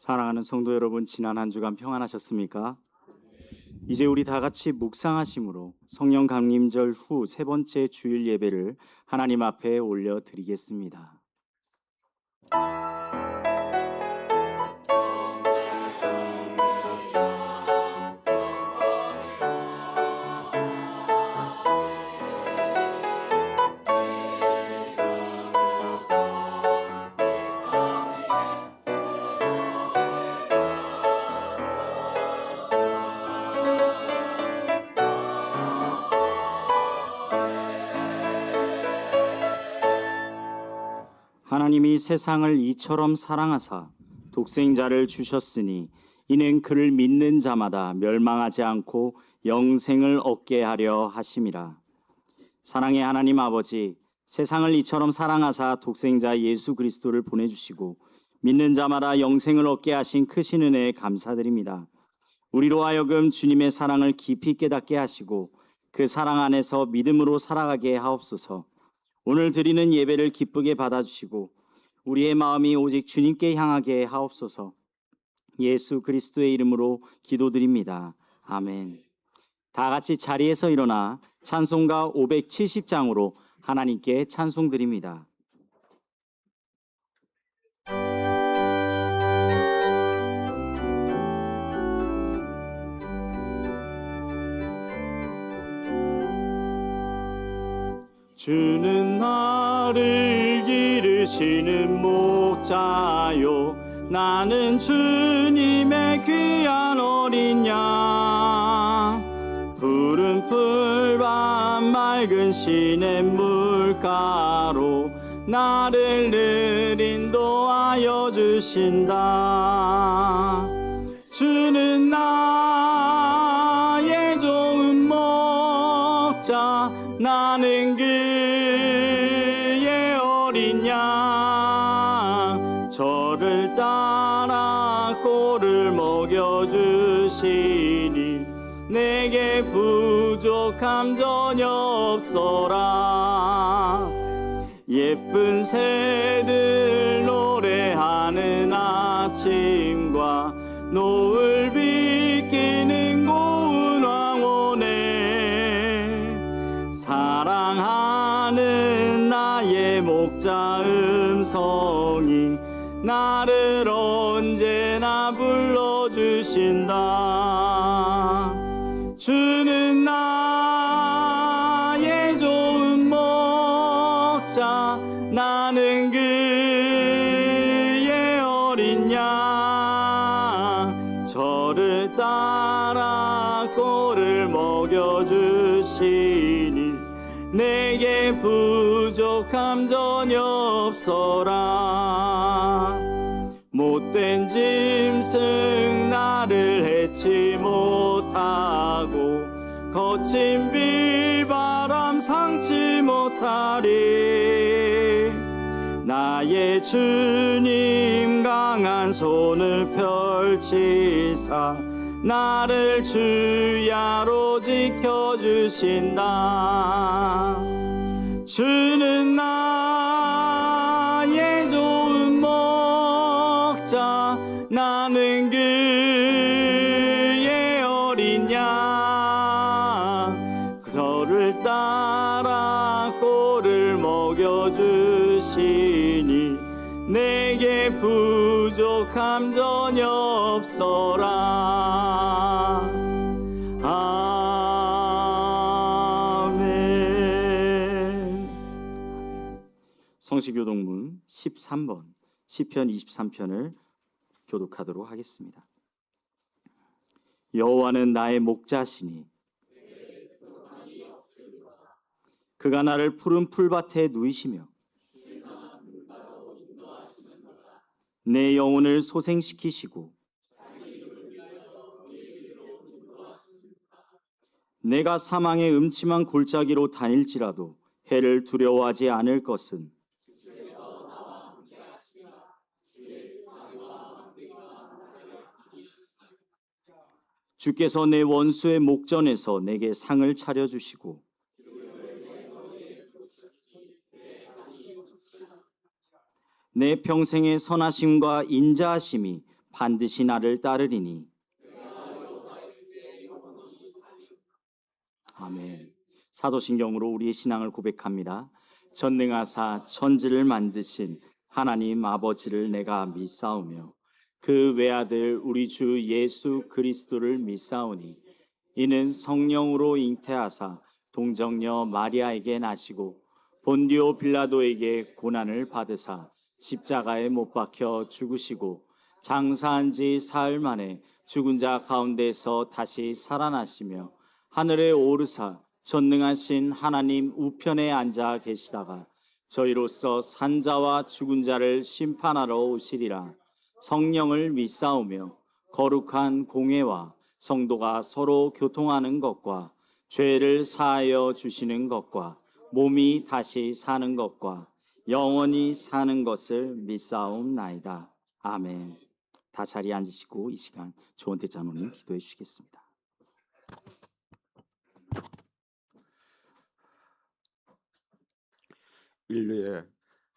사랑하는 성도 여러분, 지난 한 주간 평안하셨습니까? 이제 우리 다 같이 묵상하심으로 성령 강림절 후 세 번째 주일 예배를 하나님 앞에 올려드리겠습니다. 하나님이 세상을 이처럼 사랑하사 독생자를 주셨으니 이는 그를 믿는 자마다 멸망하지 않고 영생을 얻게 하려 하심이라. 사랑의 하나님 아버지, 세상을 이처럼 사랑하사 독생자 예수 그리스도를 보내주시고 믿는 자마다 영생을 얻게 하신 크신 은혜에 감사드립니다. 우리로 하여금 주님의 사랑을 깊이 깨닫게 하시고 그 사랑 안에서 믿음으로 살아가게 하옵소서. 오늘 드리는 예배를 기쁘게 받아주시고 우리의 마음이 오직 주님께 향하게 하옵소서. 예수 그리스도의 이름으로 기도드립니다. 아멘. 다 같이 자리에서 일어나 찬송가 570장으로 하나님께 찬송드립니다. 주는 나를 기르시는 목자요, 나는 주님의 귀한 어린 양. 푸른 풀밭 맑은 시냇물가로 나를 늘 인도하여 주신다. 주는 나의 좋은 목자, 나는 그의 어린 양. 저를 따라 꼴을 먹여주시니 내게 부족함 전혀 없어라. 예쁜 새들 노래하는 아침과 노을 비끼는 고운 황혼에 사랑하는 나의 목자 음성이 나를 언제나 불러주신다. 주는 나의 좋은 목자, 나는 그의 어린 양. 저를 따라 꼴을 먹여주시니 내게 부족함 전혀 없어라. 못된 짐승 나를 해치 못하고 거친 비바람 상치 못하리. 나의 주님 강한 손을 펼치사 나를 주야로 지켜주신다. 주는 나의 좋은 목자, 나는 그의 어린 양. 그를 따라 꼴을 먹여주시니 내게 부족함 전혀 없어라. 아멘. 성시교독문 13번 시편 23편을 교독하도록 하겠습니다. 여호와는 나의 목자시니 그가 나를 푸른 풀밭에 누이시며 내 영혼을 소생시키시고 내가 사망의 음침한 골짜기로 다닐지라도 해를 두려워하지 않을 것은 주께서 내 원수의 목전에서 내게 상을 차려주시고 내 평생의 선하심과 인자하심이 반드시 나를 따르리니. 아멘. 사도신경으로 우리의 신앙을 고백합니다. 전능하사 천지를 만드신 하나님 아버지를 내가 믿사오며 그 외아들 우리 주 예수 그리스도를 믿사오니 이는 성령으로 잉태하사 동정녀 마리아에게 나시고 본디오 빌라도에게 고난을 받으사 십자가에 못 박혀 죽으시고 장사한 지 사흘 만에 죽은 자 가운데서 다시 살아나시며 하늘에 오르사 전능하신 하나님 우편에 앉아 계시다가 저희로서 산자와 죽은 자를 심판하러 오시리라. 성령을 믿사오며 거룩한 공회와 성도가 서로 교통하는 것과 죄를 사하여 주시는 것과 몸이 다시 사는 것과 영원히 사는 것을 믿사옵나이다. 아멘. 다 자리에 앉으시고 이 시간 조원태 장로님 기도해 주시겠습니다. 인류의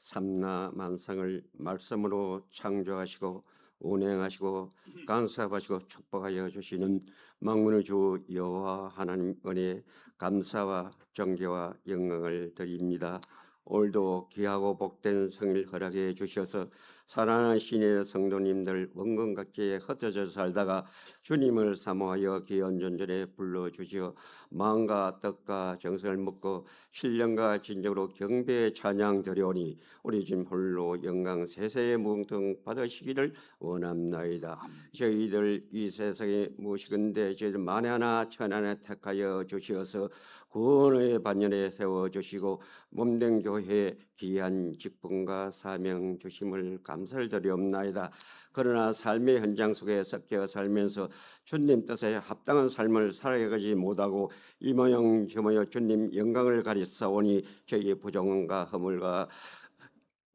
삼나 만상을 말씀으로 창조하시고 운행하시고 간섭하시고 축복하여 주시는 만군의 주 여호와 하나님 은혜에 감사와 존귀와 영광을 드립니다. 올도 귀하고 복된 성일 허락해 주셔서 사랑하는 신의 성도님들 원근각지에 흩어져 살다가 주님을 사모하여 귀한 존전에 불러주시어 마음과 뜻과 정성을 먹고 신령과 진정으로 경배의 찬양 드려오니 우리 주님 홀로 영광 세세의 무궁등 받으시기를 원합나이다. 저희들 이 세상에 무엇이건대 저희들 만에 하나 천 하나 택하여 주시어서 구원의 반열에 세워주시고 몸된 교회에 귀한 직분과 사명 주심을 감사를 드리옵나이다. 그러나 삶의 현장 속에 섞여 살면서 주님 뜻에 합당한 삶을 살아가지 못하고 이 모양 저 모양 주님 영광을 가리사오니 저희의 부정과 허물과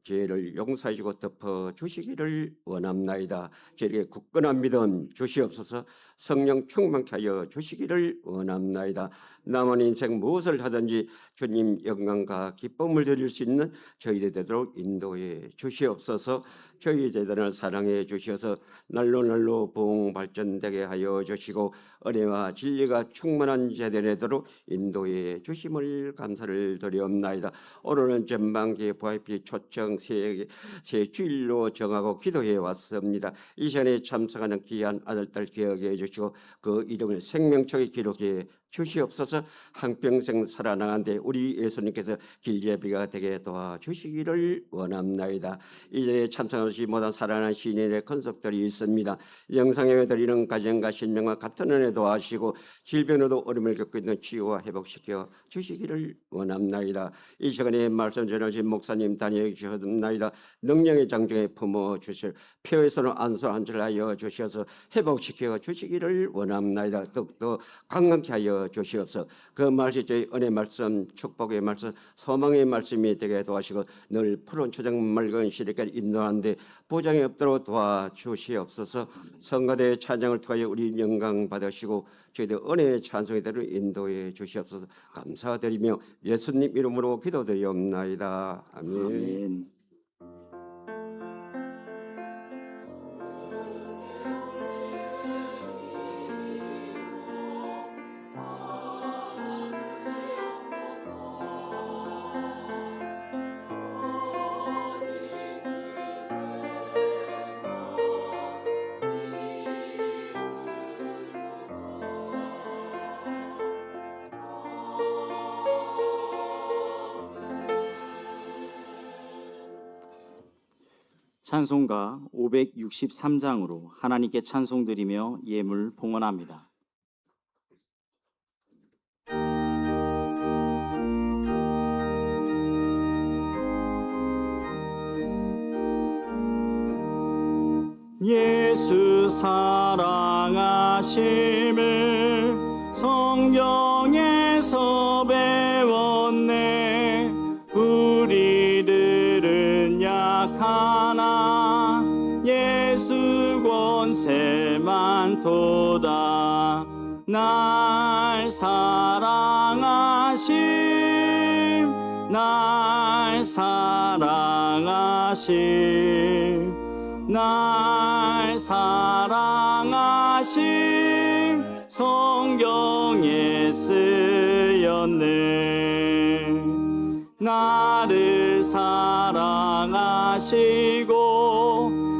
죄를 용서해 주고 덮어 주시기를 원합나이다. 저에게 굳건한 믿음 주시옵소서. 성령 충만케 하여 주시기를 원합나이다. 남은 인생 무엇을 하든지 주님 영광과 기쁨을 드릴 수 있는 저희들 되도록 인도해 주시옵소서. 저희 재단을 사랑해 주셔서 날로 부흥 발전되게 하여 주시고 은혜와 진리가 충만한 재단이 되도록 인도해 주심을 감사를 드리옵나이다. 오늘은 전반기 VIP 초청 새 주일로 정하고 기도해 왔습니다. 이 시간에 참석하는 귀한 아들딸 기억해 주시고 그 이름을 생명책에 기록해 주시옵소서. 한평생 살아나가는데 우리 예수님께서 길제비가 되게 도와주시기를 원합나이다. 이제 참석하지 못한 살아나는 신인의 컨셉들이 있습니다. 영상에 드리는 가정과 신명과 같은 은혜 도와주시고 질병으로도 어려움을 겪고 있는 치유와 회복시켜 주시기를 원합나이다. 이 시간에 말씀 전하신 목사님 다니엘 주셨나이다. 능력의 장중에 품어 주실 폐에서는 안수한절하여 주셔서 회복시켜 주시기를 원합나이다. 더욱더 강건케 하여 주시옵소서. 그 말씀 저희 은혜 말씀 축복의 말씀 소망의 말씀이 되게 도와주시고 늘 푸른 초장 맑은 시리까지 인도하는데 보장이 없도록 도와주시옵소서. 성가대 찬양을 통하여 우리 영광 받으시고 저희들 은혜의 찬송에 대로 인도해 주시옵소서. 감사드리며 예수님 이름으로 기도드리옵나이다. 아멘. 아멘. 찬송가 563장으로 하나님께 찬송드리며 예물 봉헌합니다. 예수 사랑하심을 성경에서 배웠네. 우리들은 약하나 예수 권세만 도다. 날 사랑하심 날 사랑하심 날 사랑하심 성경에 쓰였네. 나를 사랑하시고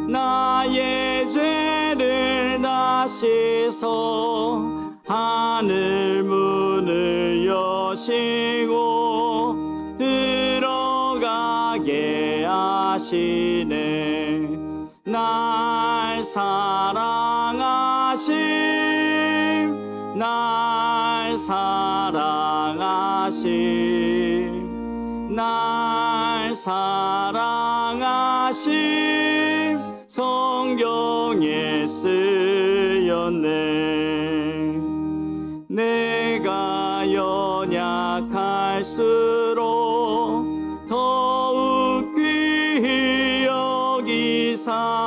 나의 죄를 다 씻어 하늘 문을 여시고 들어가게 하시네. 날 사랑하심 날 사랑하심 날 사랑하심 성경에 쓰였네. 내가 연약할수록 더욱 귀히 여기사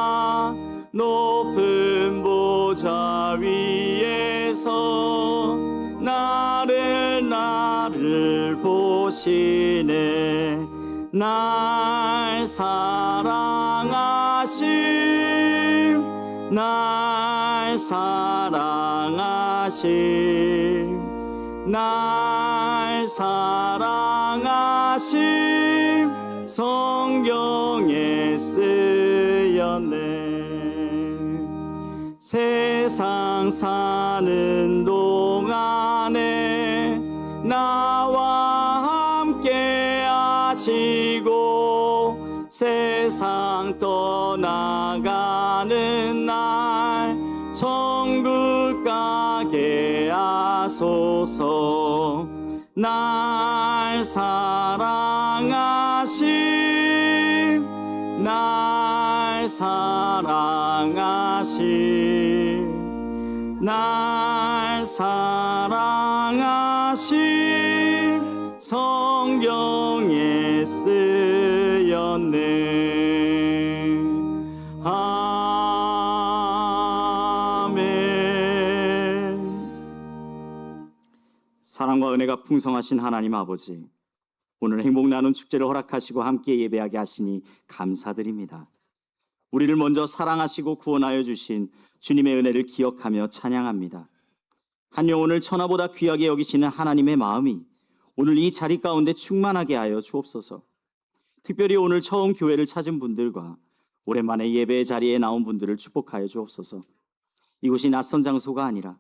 높은 보좌 위에서 나를 보시네. 날 사랑하심 날 사랑하심 날 사랑하심 성경에 쓰였네. 세상 사는 동안에 나와 함께 하시고 세상 떠나가는 날 천국 가게 하소서. 날 사랑하심 날 사랑하심 날 사랑하심 성경에 쓰였네. 아멘. 사랑과 은혜가 풍성하신 하나님 아버지, 오늘 행복 나눔 축제를 허락하시고 함께 예배하게 하시니 감사드립니다. 우리를 먼저 사랑하시고 구원하여 주신 주님의 은혜를 기억하며 찬양합니다. 한 영혼을 천하보다 귀하게 여기시는 하나님의 마음이 오늘 이 자리 가운데 충만하게 하여 주옵소서. 특별히 오늘 처음 교회를 찾은 분들과 오랜만에 예배의 자리에 나온 분들을 축복하여 주옵소서. 이곳이 낯선 장소가 아니라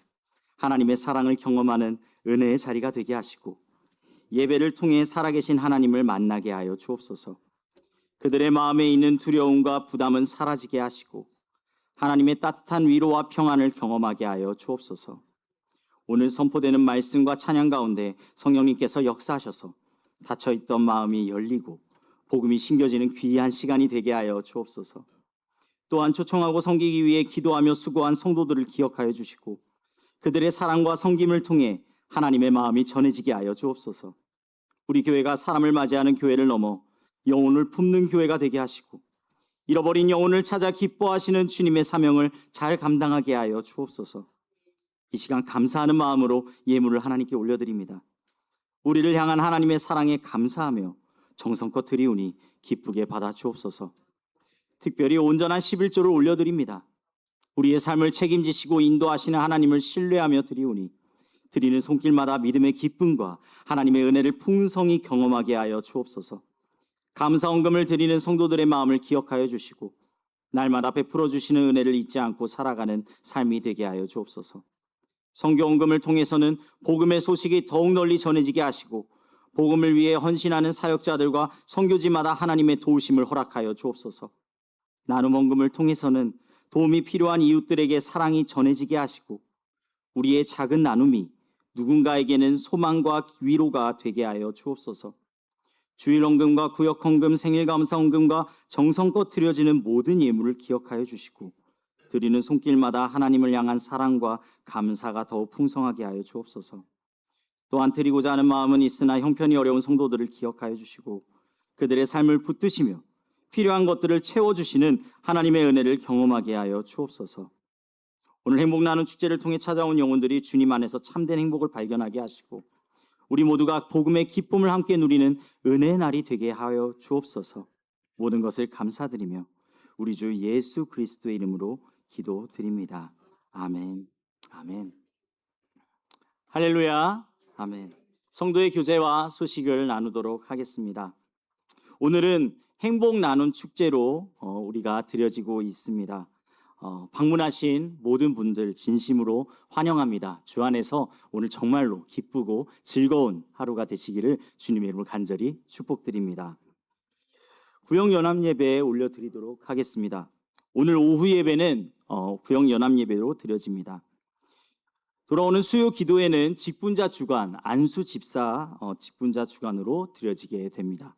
하나님의 사랑을 경험하는 은혜의 자리가 되게 하시고 예배를 통해 살아계신 하나님을 만나게 하여 주옵소서. 그들의 마음에 있는 두려움과 부담은 사라지게 하시고 하나님의 따뜻한 위로와 평안을 경험하게 하여 주옵소서. 오늘 선포되는 말씀과 찬양 가운데 성령님께서 역사하셔서 닫혀있던 마음이 열리고 복음이 심겨지는 귀한 시간이 되게 하여 주옵소서. 또한 초청하고 섬기기 위해 기도하며 수고한 성도들을 기억하여 주시고 그들의 사랑과 섬김을 통해 하나님의 마음이 전해지게 하여 주옵소서. 우리 교회가 사람을 맞이하는 교회를 넘어 영혼을 품는 교회가 되게 하시고 잃어버린 영혼을 찾아 기뻐하시는 주님의 사명을 잘 감당하게 하여 주옵소서. 이 시간 감사하는 마음으로 예물을 하나님께 올려드립니다. 우리를 향한 하나님의 사랑에 감사하며 정성껏 드리우니 기쁘게 받아 주옵소서. 특별히 온전한 11조를 올려드립니다. 우리의 삶을 책임지시고 인도하시는 하나님을 신뢰하며 드리우니 드리는 손길마다 믿음의 기쁨과 하나님의 은혜를 풍성히 경험하게 하여 주옵소서. 감사 헌금을 드리는 성도들의 마음을 기억하여 주시고 날마다 베풀어 주시는 은혜를 잊지 않고 살아가는 삶이 되게 하여 주옵소서. 선교 헌금을 통해서는 복음의 소식이 더욱 널리 전해지게 하시고 복음을 위해 헌신하는 사역자들과 선교지마다 하나님의 도우심을 허락하여 주옵소서. 나눔 헌금을 통해서는 도움이 필요한 이웃들에게 사랑이 전해지게 하시고 우리의 작은 나눔이 누군가에게는 소망과 위로가 되게 하여 주옵소서. 주일 헌금과 구역 헌금, 생일 감사 헌금과 정성껏 드려지는 모든 예물을 기억하여 주시고 드리는 손길마다 하나님을 향한 사랑과 감사가 더욱 풍성하게 하여 주옵소서. 또한 드리고자 하는 마음은 있으나 형편이 어려운 성도들을 기억하여 주시고 그들의 삶을 붙드시며 필요한 것들을 채워주시는 하나님의 은혜를 경험하게 하여 주옵소서. 오늘 행복 나눔 축제를 통해 찾아온 영혼들이 주님 안에서 참된 행복을 발견하게 하시고 우리 모두가 복음의 기쁨을 함께 누리는 은혜의 날이 되게 하여 주옵소서. 모든 것을 감사드리며 우리 주 예수 그리스도의 이름으로 기도드립니다. 아멘. 아멘. 할렐루야. 아멘. 성도의 교제와 소식을 나누도록 하겠습니다. 오늘은 행복 나눔 축제로 우리가 드려지고 있습니다. 방문하신 모든 분들 진심으로 환영합니다. 주 안에서 오늘 정말로 기쁘고 즐거운 하루가 되시기를 주님의 이름으로 간절히 축복드립니다. 구역연합예배에 올려드리도록 하겠습니다. 오늘 오후 예배는 구역연합예배로 드려집니다. 돌아오는 수요 기도회는 직분자 주간, 안수 집사 직분자 주간으로 드려지게 됩니다.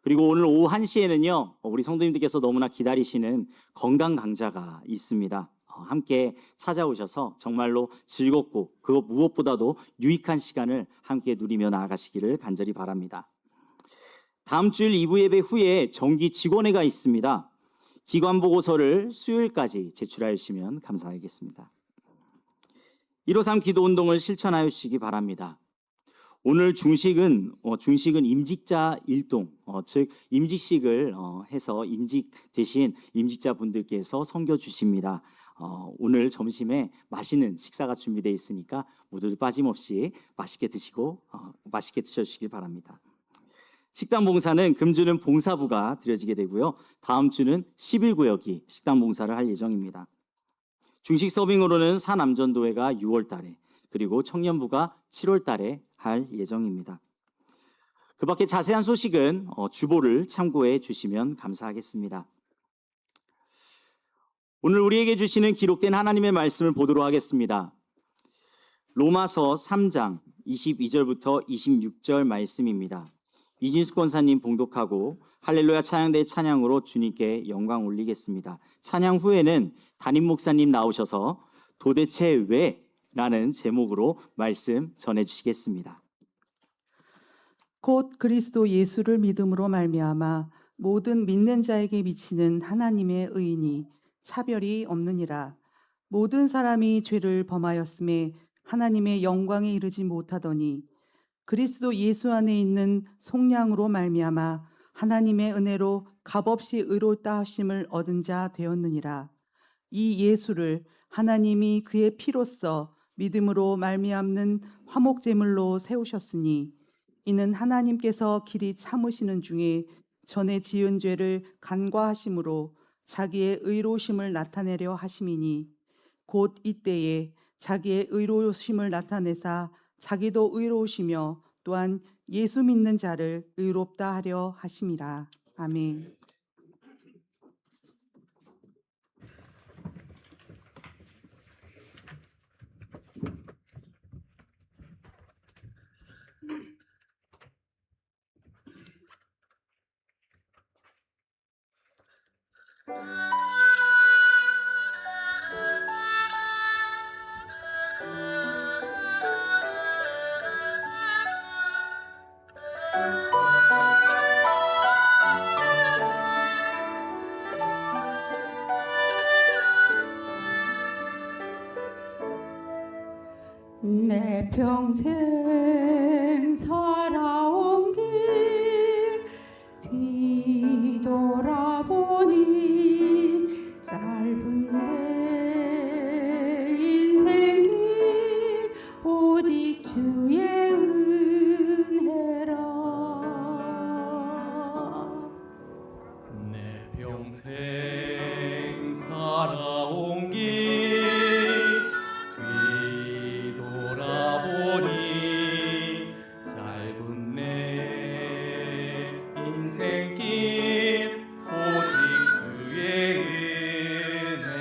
그리고 오늘 오후 1시에는요, 우리 성도님들께서 너무나 기다리시는 건강 강좌가 있습니다. 함께 찾아오셔서 정말로 즐겁고 그것 무엇보다도 유익한 시간을 함께 누리며 나아가시기를 간절히 바랍니다. 다음 주일 2부 예배 후에 정기 직원회가 있습니다. 기관 보고서를 수요일까지 제출하여 주시면 감사하겠습니다. 153 기도 운동을 실천하여 주시기 바랍니다. 오늘 중식은 임직자 일동, 즉 임직식을 해서 임직 대신 임직자 분들께서 섬겨 주십니다. 오늘 점심에 맛있는 식사가 준비되어 있으니까 모두 빠짐없이 맛있게 드시고 맛있게 드셔주시길 바랍니다. 식당 봉사는 금주는 봉사부가 드려지게 되고요. 다음 주는 11구역이 식당 봉사를 할 예정입니다. 중식 서빙으로는 사남전도회가 6월 달에 그리고 청년부가 7월 달에 할 예정입니다. 그 밖에 자세한 소식은 주보를 참고해 주시면 감사하겠습니다. 오늘 우리에게 주시는 기록된 하나님의 말씀을 보도록 하겠습니다. 로마서 3장 22절부터 26절 말씀입니다. 이진숙 권사님 봉독하고 할렐루야 찬양대 찬양으로 주님께 영광 올리겠습니다. 찬양 후에는 담임 목사님 나오셔서 도대체 왜? 라는 제목으로 말씀 전해주시겠습니다. 곧 그리스도 예수를 믿음으로 말미암아 모든 믿는 자에게 미치는 하나님의 의인이 차별이 없느니라. 모든 사람이 죄를 범하였음에 하나님의 영광에 이르지 못하더니 그리스도 예수 안에 있는 속량으로 말미암아 하나님의 은혜로 값없이 의롭다 하심을 얻은 자 되었느니라. 이 예수를 하나님이 그의 피로써 믿음으로 말미암는 화목제물로 세우셨으니 이는 하나님께서 길이 참으시는 중에 전에 지은 죄를 간과하심으로 자기의 의로우심을 나타내려 하심이니 곧 이때에 자기의 의로우심을 나타내사 자기도 의로우시며 또한 예수 믿는 자를 의롭다 하려 하심이라. 아멘. 내 평생 살아온 길 뒤돌아보니 짧은 내 인생 길 오직 주의 은혜라. 내 평생 살아온 길 뒤돌아보니 짧은 내 인생길 오직 주의 은혜라.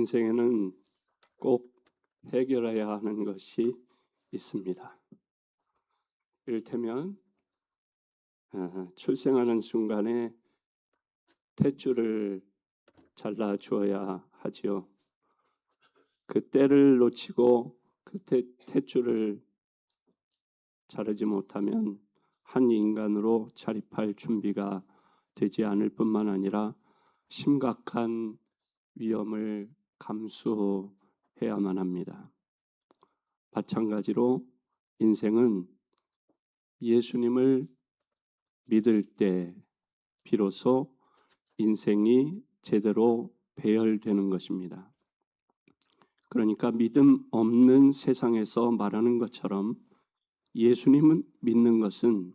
인생에는 꼭 해결해야 하는 것이 있습니다. 이를테면 출생하는 순간에 탯줄을 잘라 주어야 하지요. 그 때를 놓치고 그 탯줄을 자르지 못하면 한 인간으로 자립할 준비가 되지 않을 뿐만 아니라 심각한 위험을 감수해야만 합니다. 마찬가지로 인생은 예수님을 믿을 때 비로소 인생이 제대로 배열되는 것입니다. 그러니까 믿음 없는 세상에서 말하는 것처럼 예수님을 믿는 것은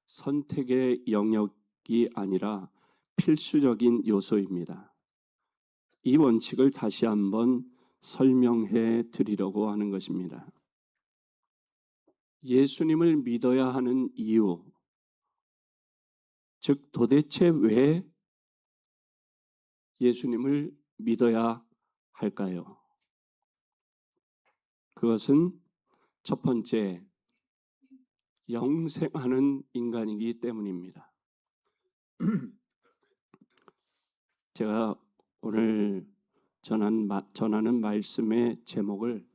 선택의 영역이 아니라 필수적인 요소입니다. 이 원칙을 다시 한번 설명해 드리려고 하는 것입니다. 예수님을 믿어야 하는 이유, 즉 도대체 왜 예수님을 믿어야 할까요? 그것은 첫 번째, 영생하는 인간이기 때문입니다. 제가 오늘 전하는 말씀의 제목을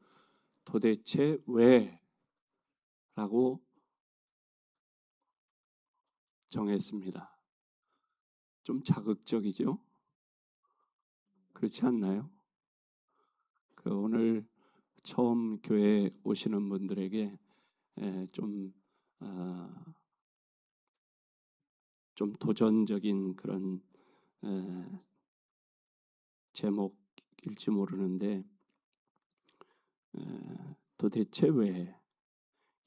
도대체 왜? 라고 정했습니다. 좀 자극적이죠? 그렇지 않나요? 오늘 처음 교회 오시는 분들에게 좀 도전적인 그런 제목일지 모르는데 도대체 왜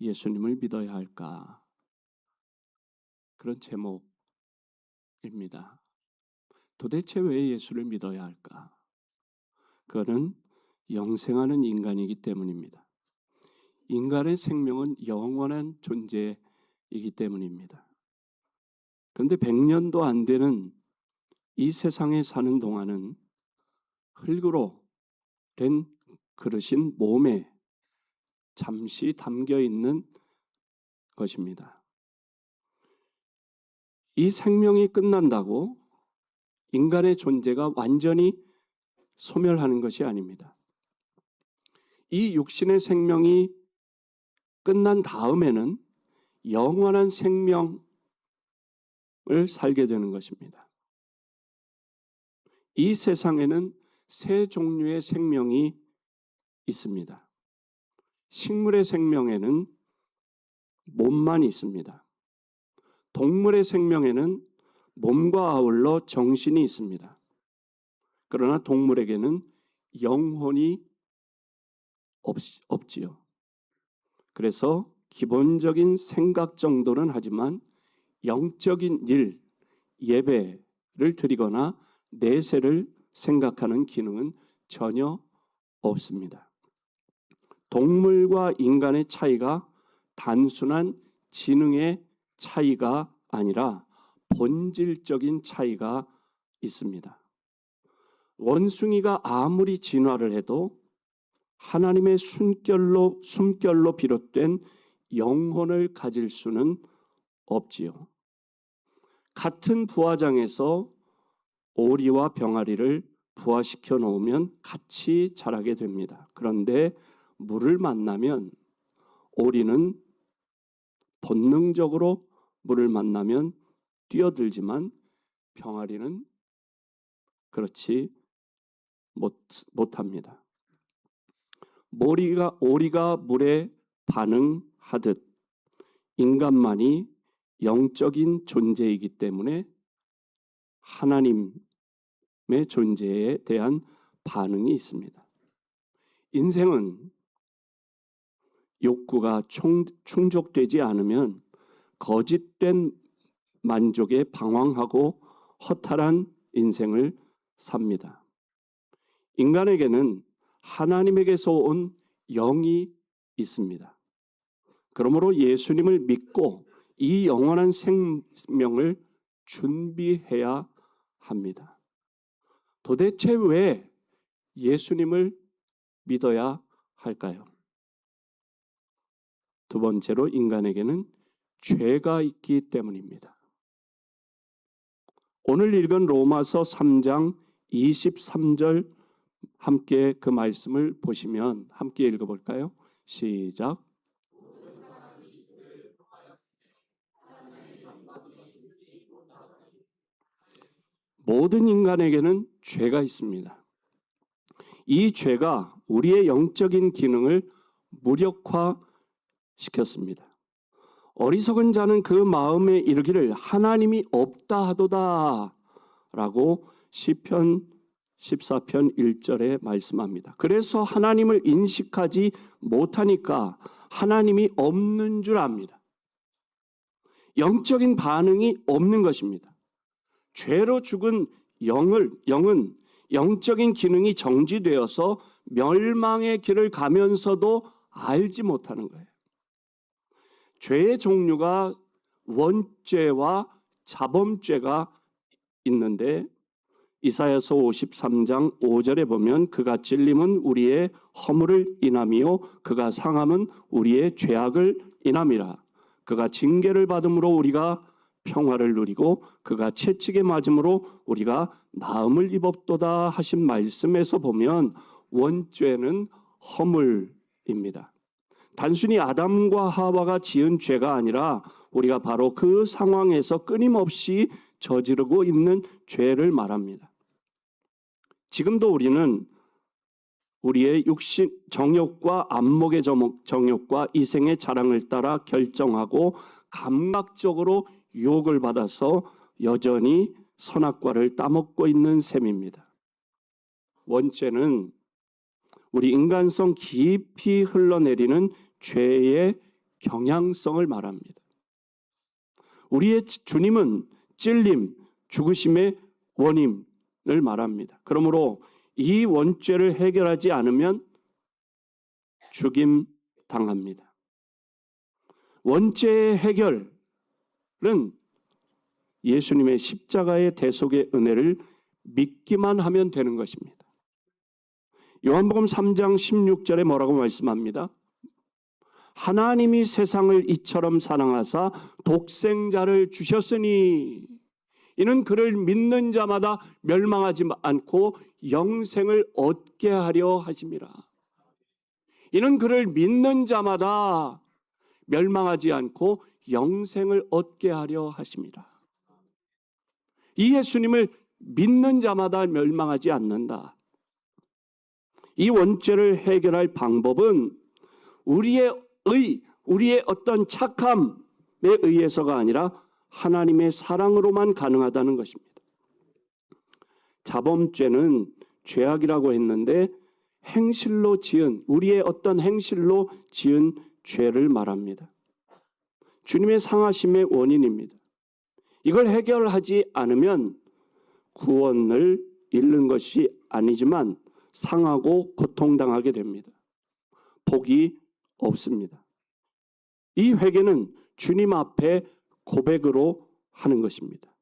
예수님을 믿어야 할까? 그런 제목입니다. 도대체 왜 예수를 믿어야 할까? 그거는 영생하는 인간이기 때문입니다. 인간의 생명은 영원한 존재이기 때문입니다. 그런데 100년도 안 되는 이 세상에 사는 동안은 흙으로 된 그릇인 몸에 잠시 담겨 있는 것입니다. 이 생명이 끝난다고 인간의 존재가 완전히 소멸하는 것이 아닙니다. 이 육신의 생명이 끝난 다음에는 영원한 생명을 살게 되는 것입니다. 이 세상에는 세 종류의 생명이 있습니다. 식물의 생명에는 몸만 있습니다. 동물의 생명에는 몸과 아울러 정신이 있습니다. 그러나 동물에게는 영혼이 없지요. 그래서 기본적인 생각 정도는 하지만 영적인 일, 예배를 드리거나 내세를 생각하는 기능은 전혀 없습니다. 동물과 인간의 차이가 단순한 지능의 차이가 아니라 본질적인 차이가 있습니다. 원숭이가 아무리 진화를 해도 하나님의 숨결로 비롯된 영혼을 가질 수는 없지요. 같은 부화장에서 오리와 병아리를 부화시켜 놓으면 같이 자라게 됩니다. 그런데 물을 만나면 오리는 본능적으로 물을 만나면 뛰어들지만 병아리는 그렇지 못합니다. 오리가 물에 반응하듯 인간만이 영적인 존재이기 때문에 하나님의 존재에 대한 반응이 있습니다. 인생은 욕구가 충족되지 않으면 거짓된 만족에 방황하고 허탈한 인생을 삽니다. 인간에게는 하나님에게서 온 영이 있습니다. 그러므로 예수님을 믿고 이 영원한 생명을 준비해야 합니다. 도대체 왜 예수님을 믿어야 할까요? 두 번째로 인간에게는 죄가 있기 때문입니다. 오늘 읽은 로마서 3장 23절 함께 그 말씀을 보시면 함께 읽어볼까요? 시작. 모든 인간에게는 죄가 있습니다. 이 죄가 우리의 영적인 기능을 무력화시켰습니다. 어리석은 자는 그 마음에 이르기를 하나님이 없다 하도다 라고 시편 14편 1절에 말씀합니다. 그래서 하나님을 인식하지 못하니까 하나님이 없는 줄 압니다. 영적인 반응이 없는 것입니다. 죄로 죽은 영은 영적인 기능이 정지되어서 멸망의 길을 가면서도 알지 못하는 거예요. 죄의 종류가 원죄와 자범죄가 있는데 이사야서 53장 5절에 보면 그가 찔림은 우리의 허물을 인함이요 그가 상함은 우리의 죄악을 인함이라. 그가 징계를 받음으로 우리가 평화를 누리고 그가 채찍에 맞음으로 우리가 나음을 입었도다 하신 말씀에서 보면 원죄는 허물입니다. 단순히 아담과 하와가 지은 죄가 아니라 우리가 바로 그 상황에서 끊임없이 저지르고 있는 죄를 말합니다. 지금도 우리는 우리의 육신 정욕과 안목의 정욕과 이생의 자랑을 따라 결정하고 감각적으로 유혹을 받아서 여전히 선악과를 따먹고 있는 셈입니다. 원죄는 우리 인간성 깊이 흘러내리는 죄의 경향성을 말합니다. 우리의 주님은 찔림, 죽으심의 원인을 말합니다. 그러므로 이 원죄를 해결하지 않으면 죽임 당합니다. 원죄의 해결은 예수님의 십자가의 대속의 은혜를 믿기만 하면 되는 것입니다. 요한복음 3장 16절에 뭐라고 말씀합니다? 하나님이 세상을 이처럼 사랑하사 독생자를 주셨으니 이는 그를 믿는 자마다 멸망하지 않고 영생을 얻게 하려 하심이라. 이는 그를 믿는 자마다 멸망하지 않고 영생을 얻게 하려 하심이라. 이 예수님을 믿는 자마다 멸망하지 않는다. 이 원죄를 해결할 방법은 우리의 어떤 착함에 의해서가 아니라 하나님의 사랑으로만 가능하다는 것입니다. 자범죄는 죄악이라고 했는데 우리의 어떤 행실로 지은 죄를 말합니다. 주님의 상하심의 원인입니다. 이걸 해결하지 않으면 구원을 잃는 것이 아니지만 상하고 고통당하게 됩니다. 복이 없습니다. 이 회개는 주님 앞에 고백으로 하는 것입니다.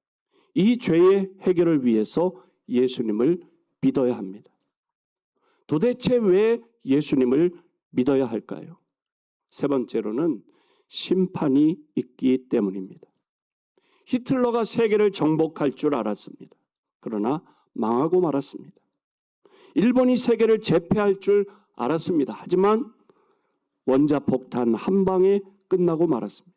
이 죄의 해결을 위해서 예수님을 믿어야 합니다. 도대체 왜 예수님을 믿어야 할까요? 세 번째로는 심판이 있기 때문입니다. 히틀러가 세계를 정복할 줄 알았습니다. 그러나 망하고 말았습니다. 일본이 세계를 제패할 줄 알았습니다. 하지만 원자폭탄 한 방에 끝나고 말았습니다.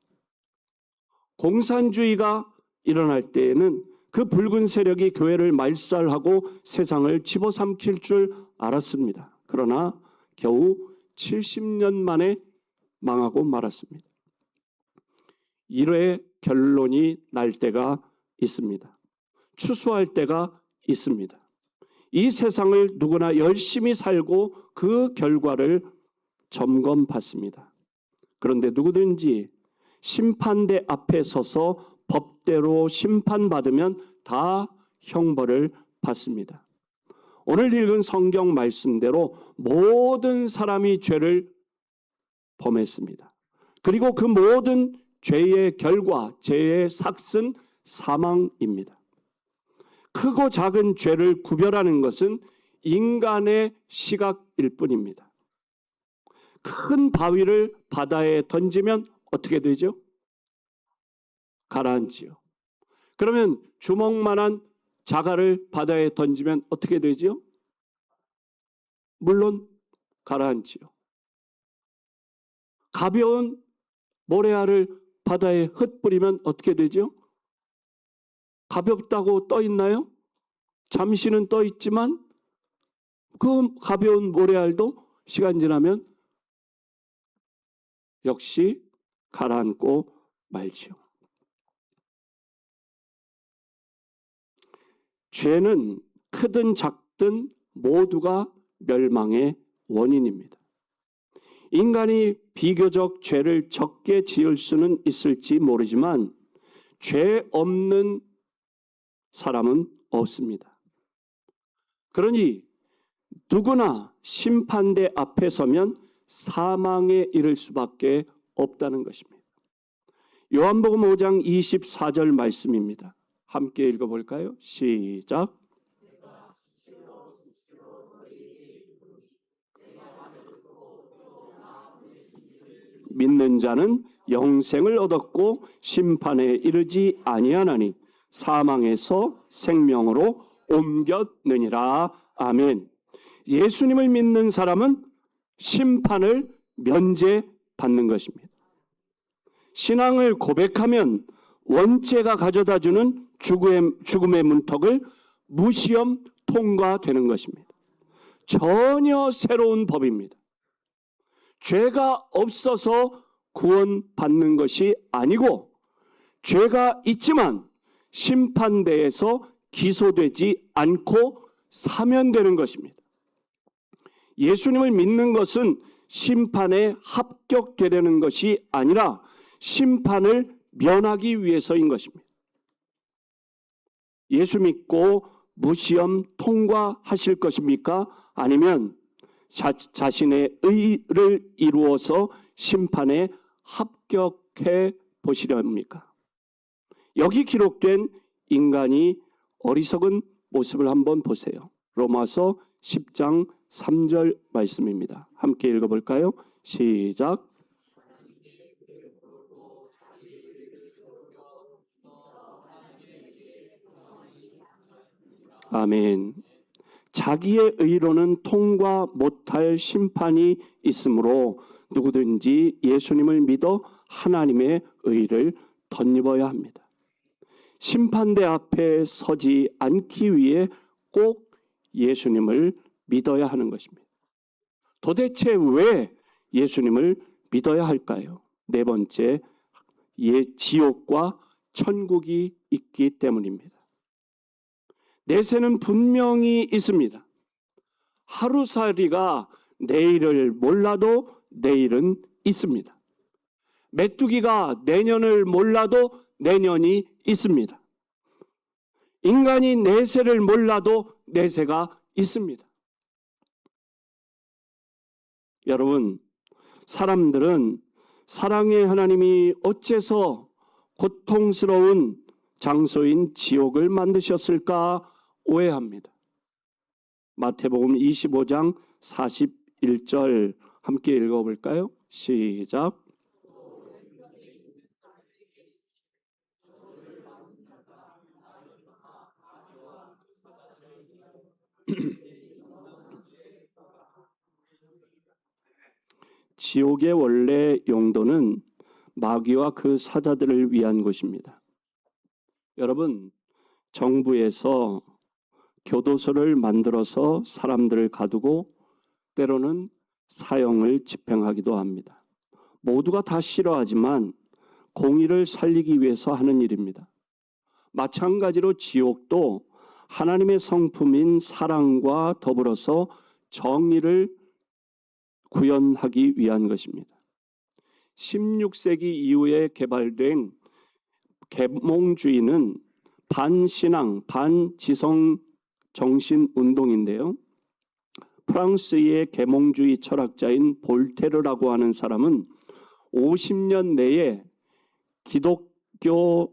공산주의가 일어날 때에는 그 붉은 세력이 교회를 말살하고 세상을 집어삼킬 줄 알았습니다. 그러나 겨우 70년 만에 망하고 말았습니다. 1회 결론이 날 때가 있습니다. 추수할 때가 있습니다. 이 세상을 누구나 열심히 살고 그 결과를 점검받습니다. 그런데 누구든지 심판대 앞에 서서 법대로 심판받으면 다 형벌을 받습니다. 오늘 읽은 성경 말씀대로 모든 사람이 죄를 범했습니다. 그리고 그 모든 죄의 결과, 죄의 삭은 사망입니다. 크고 작은 죄를 구별하는 것은 인간의 시각일 뿐입니다. 큰 바위를 바다에 던지면 어떻게 되죠? 가라앉지요. 그러면 주먹만한 자갈을 바다에 던지면 어떻게 되지요? 물론 가라앉지요. 가벼운 모래알을 바다에 흩뿌리면 어떻게 되죠? 가볍다고 떠 있나요? 잠시는 떠 있지만 그 가벼운 모래알도 시간 지나면 역시 가라앉고 말지요. 죄는 크든 작든 모두가 멸망의 원인입니다. 인간이 비교적 죄를 적게 지을 수는 있을지 모르지만 죄 없는 사람은 없습니다. 그러니 누구나 심판대 앞에 서면 사망에 이를 수밖에 없다는 것입니다. 요한복음 5장 24절 말씀입니다. 함께 읽어볼까요? 시작. 믿는 자는 영생을 얻었고 심판에 이르지 아니하나니 사망에서 생명으로 옮겼느니라. 아멘. 예수님을 믿는 사람은 심판을 면제받는 것입니다. 신앙을 고백하면 원죄가 가져다주는 죽음의 문턱을 무시험 통과되는 것입니다. 전혀 새로운 법입니다. 죄가 없어서 구원받는 것이 아니고 죄가 있지만 심판대에서 기소되지 않고 사면되는 것입니다. 예수님을 믿는 것은 심판에 합격되려는 것이 아니라 심판을 면하기 위해서인 것입니다. 예수 믿고 무시험 통과하실 것입니까? 아니면 자신의 의를 이루어서 심판에 합격해 보시렵니까? 여기 기록된 인간이 어리석은 모습을 한번 보세요. 로마서 10장 3절 말씀입니다. 함께 읽어볼까요? 시작. 아멘. 자기의 의로는 통과 못할 심판이 있으므로 누구든지 예수님을 믿어 하나님의 의를 덧입어야 합니다. 심판대 앞에 서지 않기 위해 꼭 예수님을 믿어야 하는 것입니다. 도대체 왜 예수님을 믿어야 할까요? 네 번째, 지옥과 천국이 있기 때문입니다. 내세는 분명히 있습니다. 하루살이가 내일을 몰라도 내일은 있습니다. 메뚜기가 내년을 몰라도 내년이 있습니다. 인간이 내세를 몰라도 내세가 있습니다. 여러분, 사람들은 사랑의 하나님이 어째서 고통스러운 장소인 지옥을 만드셨을까 오해합니다. 마태복음 25장 41절 함께 읽어볼까요? 시작. 지옥의 원래 용도는 마귀와 그 사자들을 위한 곳입니다. 여러분, 정부에서 교도소를 만들어서 사람들을 가두고 때로는 사형을 집행하기도 합니다. 모두가 다 싫어하지만 공의를 살리기 위해서 하는 일입니다. 마찬가지로 지옥도 하나님의 성품인 사랑과 더불어서 정의를 구현하기 위한 것입니다. 16세기 이후에 개발된 계몽주의는 반신앙, 반지성 정신 운동인데요. 프랑스의 계몽주의 철학자인 볼테르라고 하는 사람은 50년 내에 기독교의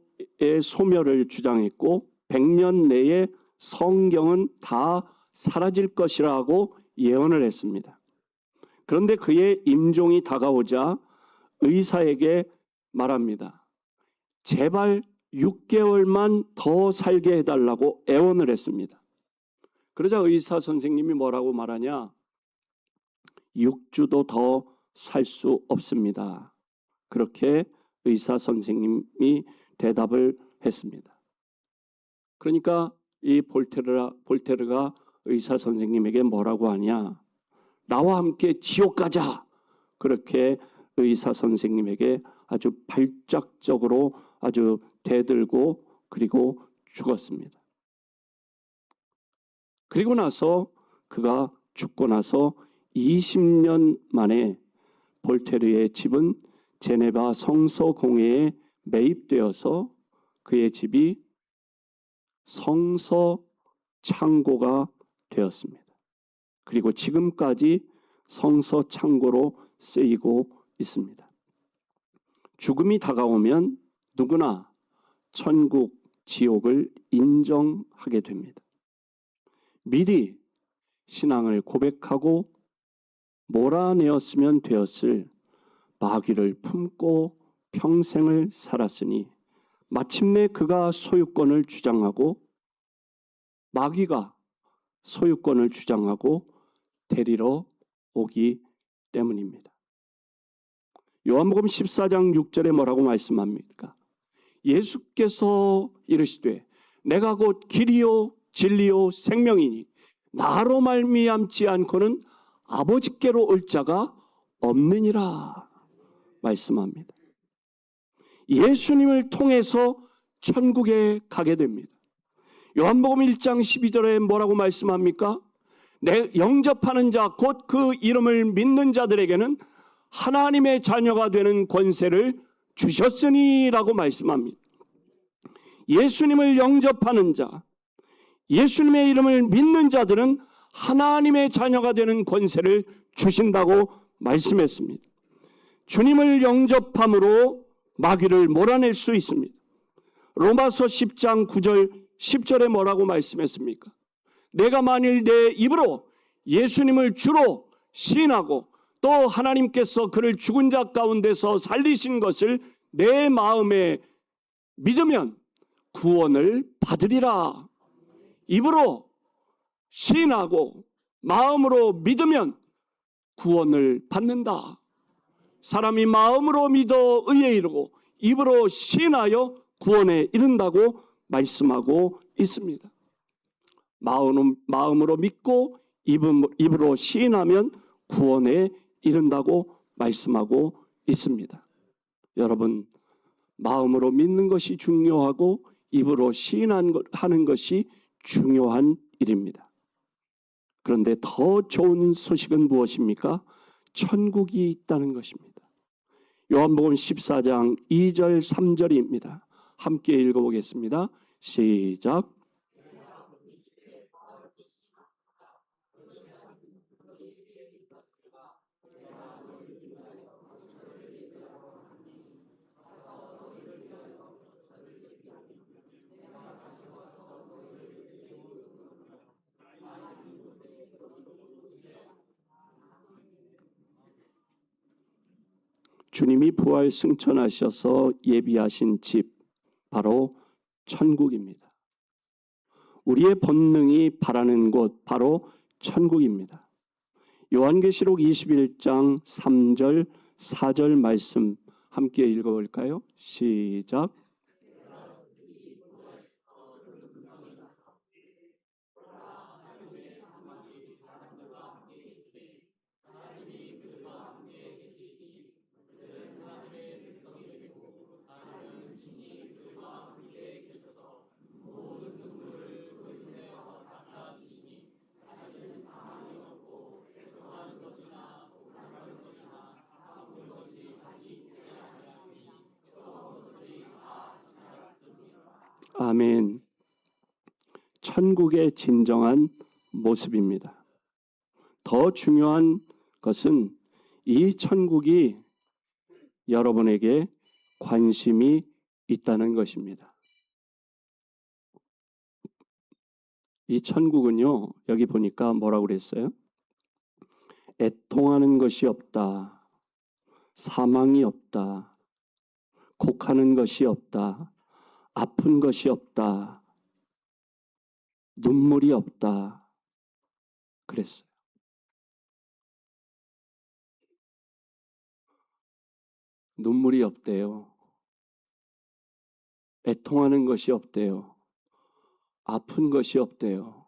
소멸을 주장했고 100년 내에 성경은 다 사라질 것이라고 예언을 했습니다. 그런데 그의 임종이 다가오자 의사에게 말합니다. 제발 6개월만 더 살게 해달라고 애원을 했습니다. 그러자 의사 선생님이 뭐라고 말하냐? 6주도 더 살 수 없습니다. 그렇게 의사 선생님이 대답을 했습니다. 그러니까 이 볼테르가 의사 선생님에게 뭐라고 하냐? 나와 함께 지옥 가자. 그렇게 의사 선생님에게 아주 발작적으로 아주 대들고 그리고 죽었습니다. 그리고 나서 그가 죽고 나서 20년 만에 볼테르의 집은 제네바 성서 공회에 매입되어서 그의 집이 성서 창고가 되었습니다. 그리고 지금까지 성서 창고로 쓰이고 있습니다. 죽음이 다가오면 누구나 천국, 지옥을 인정하게 됩니다. 미리 신앙을 고백하고 몰아내었으면 되었을 마귀를 품고 평생을 살았으니 마침내 그가 소유권을 주장하고 마귀가 소유권을 주장하고 데리러 오기 때문입니다. 요한복음 14장 6절에 뭐라고 말씀합니까? 예수께서 이르시되 내가 곧 길이요 진리요 생명이니 나로 말미암지 않고는 아버지께로 올 자가 없느니라 말씀합니다. 예수님을 통해서 천국에 가게 됩니다. 요한복음 1장 12절에 뭐라고 말씀합니까? 내 영접하는 자 곧 그 이름을 믿는 자들에게는 하나님의 자녀가 되는 권세를 주셨으니라고 말씀합니다. 예수님을 영접하는 자, 예수님의 이름을 믿는 자들은 하나님의 자녀가 되는 권세를 주신다고 말씀했습니다. 주님을 영접함으로 마귀를 몰아낼 수 있습니다. 로마서 10장 9절 10절에 뭐라고 말씀했습니까? 내가 만일 내 입으로 예수님을 주로 시인하고 또 하나님께서 그를 죽은 자 가운데서 살리신 것을 내 마음에 믿으면 구원을 받으리라. 입으로 시인하고 마음으로 믿으면 구원을 받는다. 사람이 마음으로 믿어 의에 이르고 입으로 시인하여 구원에 이른다고 말씀하고 있습니다. 마음으로 믿고 입으로 시인하면 구원에 이른다고 말씀하고 있습니다. 여러분, 마음으로 믿는 것이 중요하고 입으로 시인하는 것이 중요한 일입니다. 그런데 더 좋은 소식은 무엇입니까? 천국이 있다는 것입니다. 요한복음 14장 2절 3절입니다. 함께 읽어보겠습니다. 시작. 주님이 부활 승천하셔서 예비하신 집, 바로 천국입니다. 우리의 본능이 바라는 곳, 바로 천국입니다. 요한계시록 21장 3절, 4절 말씀 함께 읽어볼까요? 시작. 아멘. 천국의 진정한 모습입니다. 더 중요한 것은 이 천국이 여러분에게 관심이 있다는 것입니다. 이 천국은요, 여기 보니까 뭐라고 그랬어요? 애통하는 것이 없다. 사망이 없다. 곡하는 것이 없다. 아픈 것이 없다. 눈물이 없다. 그랬어요. 눈물이 없대요. 애통하는 것이 없대요. 아픈 것이 없대요.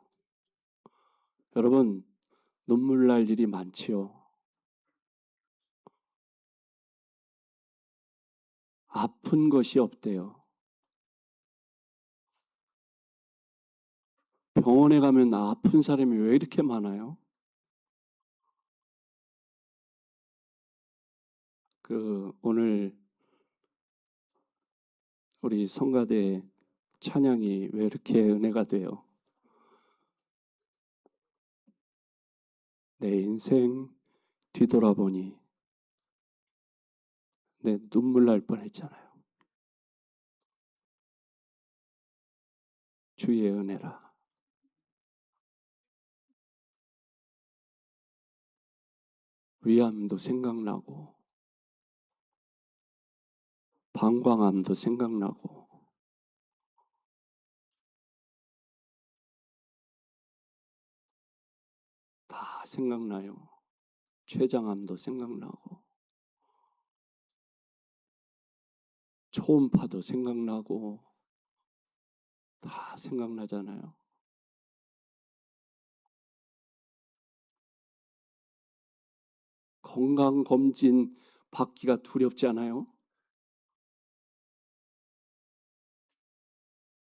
여러분, 눈물 날 일이 많지요. 아픈 것이 없대요. 병원에 가면 아픈 사람이 왜 이렇게 많아요? 오늘 우리 성가대 찬양이 왜 이렇게 은혜가 돼요? 내 인생 뒤돌아보니 내 눈물 날 뻔했잖아요. 주의 은혜라. 위암도 생각나고 방광암도 생각나고 다 생각나요. 췌장암도 생각나고 초음파도 생각나고 다 생각나잖아요. 건강검진 받기가 두렵지 않아요?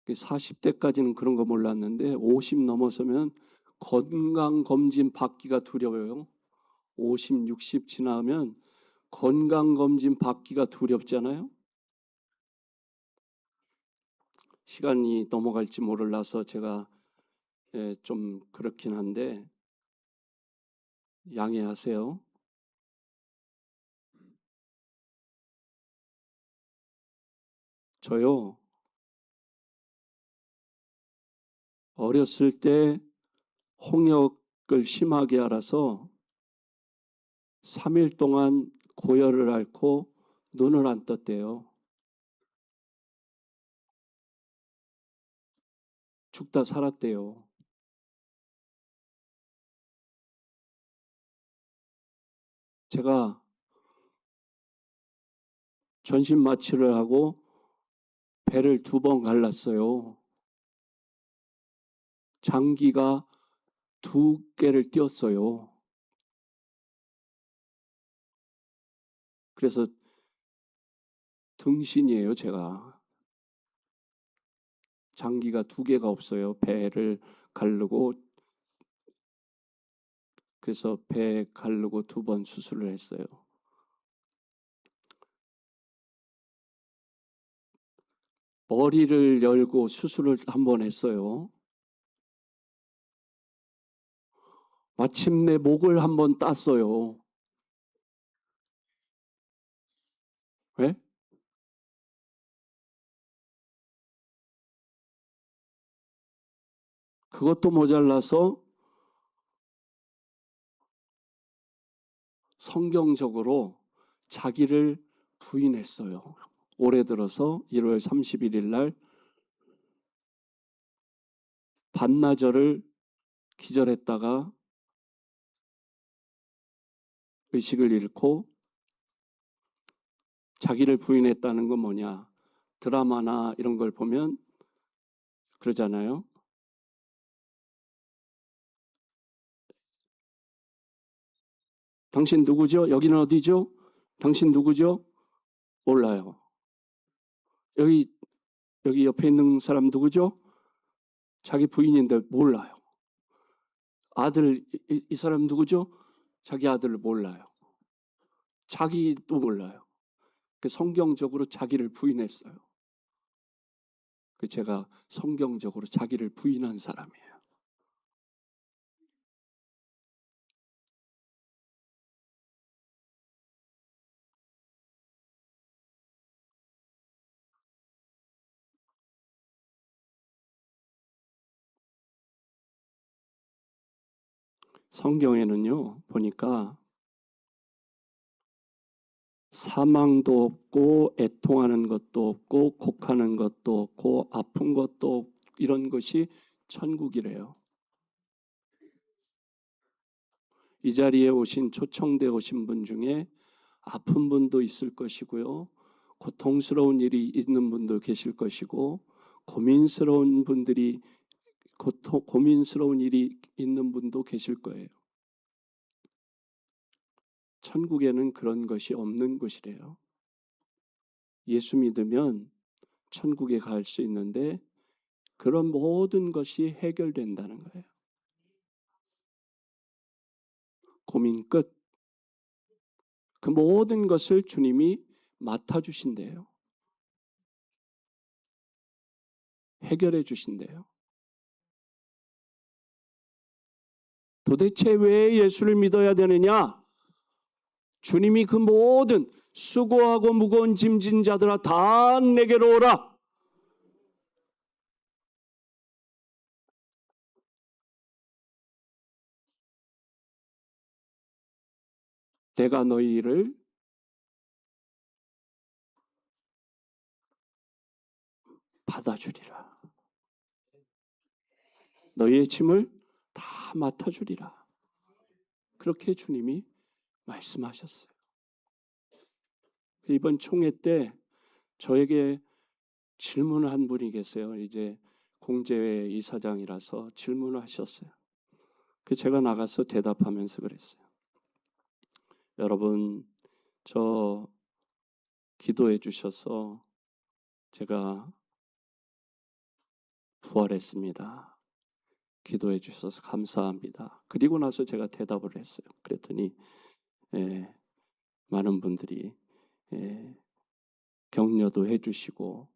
40대까지는 그런 거 몰랐는데 50 넘어서면 건강검진 받기가 두려워요. 50, 60 지나면 건강검진 받기가 두렵잖아요. 시간이 넘어갈지 모르라서 제가 좀 그렇긴 한데 양해하세요. 저요, 어렸을 때 홍역을 심하게 앓아서 3일 동안 고열을 앓고 눈을 안 떴대요. 죽다 살았대요. 제가 전신 마취를 하고 배를 2번 갈랐어요. 장기가 2개를 띄었어요. 그래서 등신이에요, 제가. 장기가 2개가 없어요. 배를 가르고 그래서 배 가르고 2번 수술을 했어요. 머리를 열고 수술을 1번 했어요. 마침내 목을 1번 땄어요. 왜? 그것도 모자라서 성경적으로 자기를 부인했어요. 올해 들어서 1월 31일 날 반나절을 기절했다가 의식을 잃고 자기를 부인했다는 건 뭐냐? 드라마나 이런 걸 보면 그러잖아요. 당신 누구죠? 여기는 어디죠? 당신 누구죠? 몰라요. 여기 옆에 있는 사람 누구죠? 자기 부인인데 몰라요. 아들 이 사람 누구죠? 자기 아들을 몰라요. 자기도 몰라요. 성경적으로 자기를 부인했어요. 제가 성경적으로 자기를 부인한 사람이에요. 성경에는요, 보니까 사망도 없고 애통하는 것도 없고 곡하는 것도 없고 아픈 것도 없고 이런 것이 천국이래요. 이 자리에 오신 초청돼 오신 분 중에 아픈 분도 있을 것이고요. 고통스러운 일이 있는 분도 계실 것이고 고민스러운 분들이 고민스러운 일이 있는 분도 계실 거예요. 천국에는 그런 것이 없는 곳이래요. 예수 믿으면 천국에 갈 수 있는데 그런 모든 것이 해결된다는 거예요. 고민 끝. 그 모든 것을 주님이 맡아주신대요. 해결해 주신대요. 도대체 왜 예수를 믿어야 되느냐? 주님이 그 모든 수고하고 무거운 짐진 자들아 다 내게로 오라. 내가 너희를 받아주리라. 너희의 짐을 다 맡아주리라. 그렇게 주님이 말씀하셨어요. 이번 총회 때 저에게 질문을 한 분이 계세요. 이제 공제회 이사장이라서 질문을 하셨어요. 제가 나가서 대답하면서 그랬어요. 여러분, 저 기도해 주셔서 제가 부활했습니다. 기도해 주셔서 감사합니다. 그리고 나서 제가 대답을 했어요. 그랬더니 많은 분들이 격려도 해주시고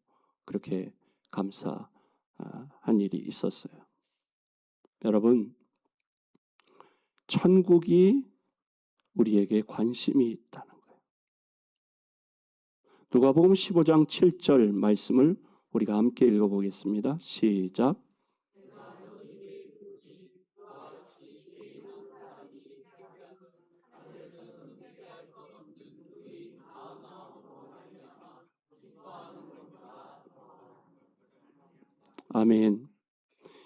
그렇게 감사한 일이 있었어요. 여러분, 천국이 우리에게 관심이 있다는 거예요. 누가복음 15장 7절 말씀을 우리가 함께 읽어보겠습니다. 시작. 아멘.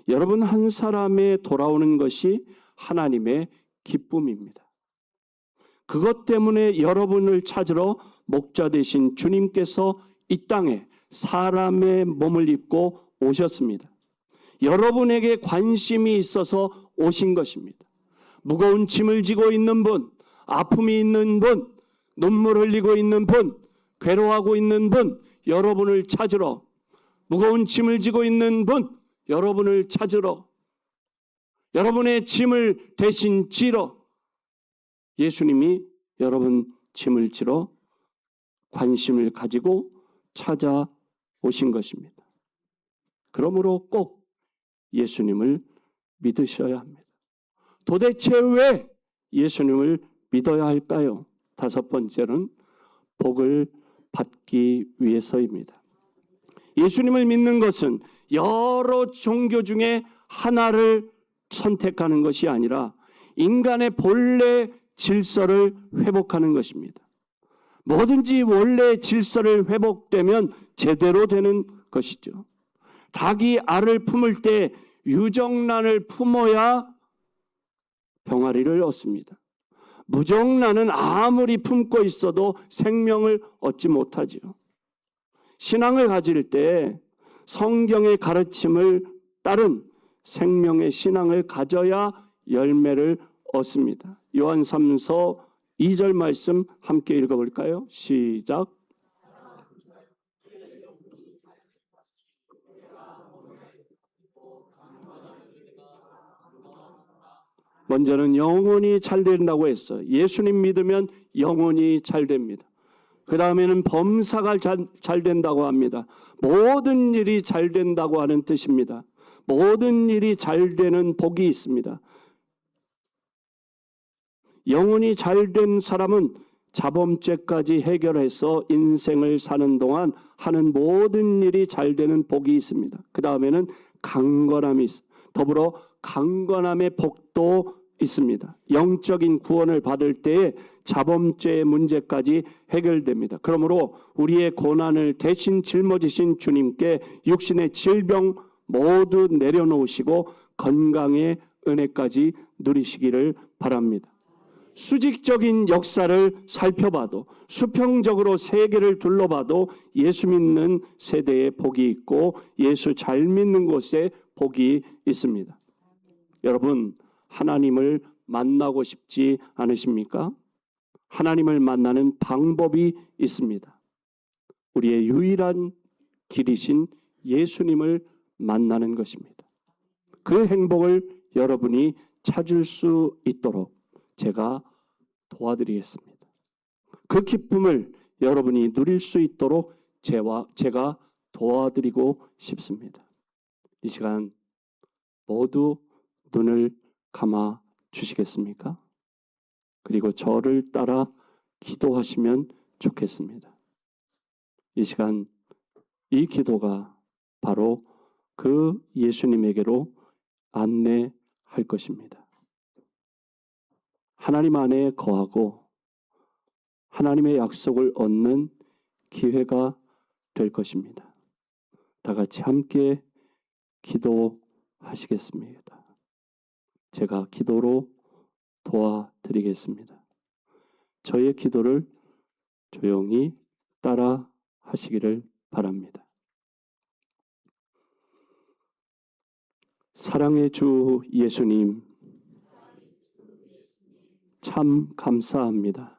여러분, 한 사람의 돌아오는 것이 하나님의 기쁨입니다. 그것 때문에 여러분을 찾으러 목자 되신 주님께서 이 땅에 사람의 몸을 입고 오셨습니다. 여러분에게 관심이 있어서 오신 것입니다. 무거운 짐을 지고 있는 분, 아픔이 있는 분, 눈물 흘리고 있는 분, 괴로워하고 있는 분, 여러분을 찾으러, 무거운 짐을 지고 있는 분, 여러분을 찾으러, 여러분의 짐을 대신 지러 예수님이 여러분 짐을 지러 관심을 가지고 찾아오신 것입니다. 그러므로 꼭 예수님을 믿으셔야 합니다. 도대체 왜 예수님을 믿어야 할까요? 다섯 번째는 복을 받기 위해서입니다. 예수님을 믿는 것은 여러 종교 중에 하나를 선택하는 것이 아니라 인간의 본래 질서를 회복하는 것입니다. 뭐든지 원래 질서를 회복되면 제대로 되는 것이죠. 닭이 알을 품을 때 유정란을 품어야 병아리를 얻습니다. 무정란은 아무리 품고 있어도 생명을 얻지 못하지요. 신앙을 가질 때 성경의 가르침을 따른 생명의 신앙을 가져야 열매를 얻습니다. 요한 3서 2절 말씀 함께 읽어볼까요? 시작. 먼저는 영혼이 잘 된다고 했어요. 예수님 믿으면 영혼이 잘 됩니다. 그 다음에는 범사가 잘 된다고 합니다. 모든 일이 잘 된다고 하는 뜻입니다. 모든 일이 잘 되는 복이 있습니다. 영혼이 잘 된 사람은 자범죄까지 해결해서 인생을 사는 동안 하는 모든 일이 잘 되는 복이 있습니다. 그 다음에는 강건함이 있습니다. 더불어 강건함의 복도 있습니다. 영적인 구원을 받을 때에 자범죄의 문제까지 해결됩니다. 그러므로 우리의 고난을 대신 짊어지신 주님께 육신의 질병 모두 내려놓으시고 건강의 은혜까지 누리시기를 바랍니다. 수직적인 역사를 살펴봐도, 수평적으로 세계를 둘러봐도 예수 믿는 세대에 복이 있고 예수 잘 믿는 곳에 복이 있습니다. 여러분, 하나님을 만나고 싶지 않으십니까? 하나님을 만나는 방법이 있습니다. 우리의 유일한 길이신 예수님을 만나는 것입니다. 그 행복을 여러분이 찾을 수 있도록 제가 도와드리겠습니다. 그 기쁨을 여러분이 누릴 수 있도록 제가 도와드리고 싶습니다. 이 시간 모두 눈을 감아 주시겠습니까? 그리고 저를 따라 기도하시면 좋겠습니다. 이 시간 이 기도가 바로 그 예수님에게로 안내할 것입니다. 하나님 안에 거하고 하나님의 약속을 얻는 기회가 될 것입니다. 다 같이 함께 기도하시겠습니다. 제가 기도로 도와드리겠습니다. 저의 기도를 조용히 따라 하시기를 바랍니다. 사랑의 주 예수님, 참 감사합니다.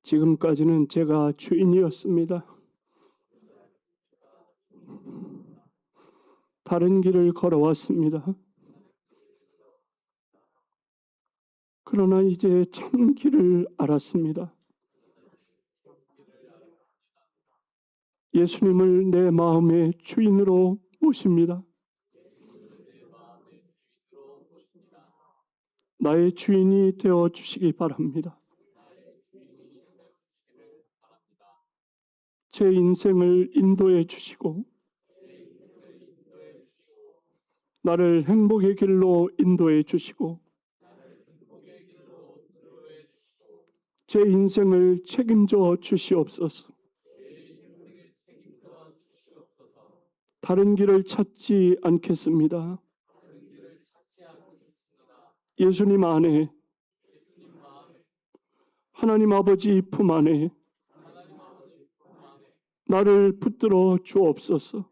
지금까지는 제가 주인이었습니다. 다른 길을 걸어왔습니다. 그러나 이제 참 길을 알았습니다. 예수님을 내 마음의 주인으로 모십니다. 나의 주인이 되어 주시기 바랍니다. 제 인생을 인도해 주시고 나를 행복의 길로 인도해 주시고 제 인생을 책임져 주시옵소서. 다른 길을 찾지 않겠습니다. 예수님 안에, 하나님 아버지 품 안에 나를 붙들어 주옵소서.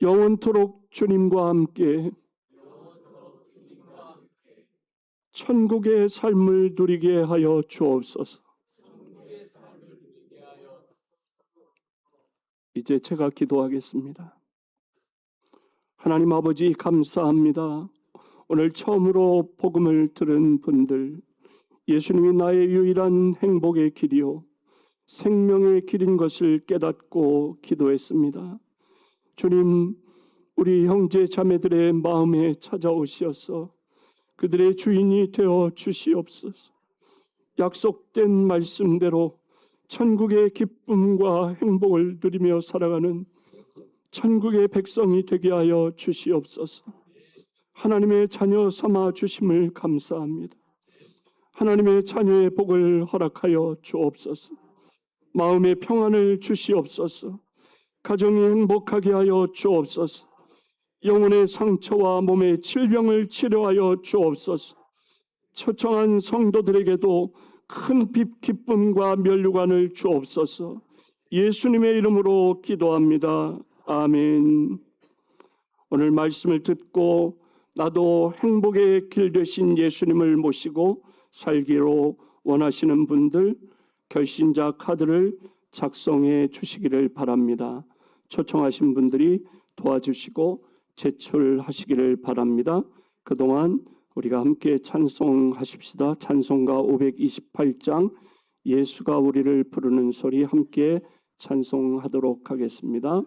영원토록 주님과 함께 천국의 삶을 누리게 하여 주옵소서. 이제 제가 기도하겠습니다. 하나님 아버지 감사합니다. 오늘 처음으로 복음을 들은 분들, 예수님이 나의 유일한 행복의 길이요 생명의 길인 것을 깨닫고 기도했습니다. 주님, 우리 형제 자매들의 마음에 찾아오시어서 그들의 주인이 되어 주시옵소서. 약속된 말씀대로 천국의 기쁨과 행복을 누리며 살아가는 천국의 백성이 되게 하여 주시옵소서. 하나님의 자녀 삼아 주심을 감사합니다. 하나님의 자녀의 복을 허락하여 주옵소서. 마음의 평안을 주시옵소서. 가정이 행복하게 하여 주옵소서. 영혼의 상처와 몸의 질병을 치료하여 주옵소서. 초청한 성도들에게도 큰 기쁨과 면류관을 주옵소서. 예수님의 이름으로 기도합니다. 아멘. 오늘 말씀을 듣고 나도 행복의 길 되신 예수님을 모시고 살기로 원하시는 분들 결신자 카드를 작성해 주시기를 바랍니다. 초청하신 분들이 도와주시고 제출하시기를 바랍니다. 그동안 우리가 함께 찬송하십시다. 찬송가 528장 예수가 우리를 부르는 소리 함께 찬송하도록 하겠습니다.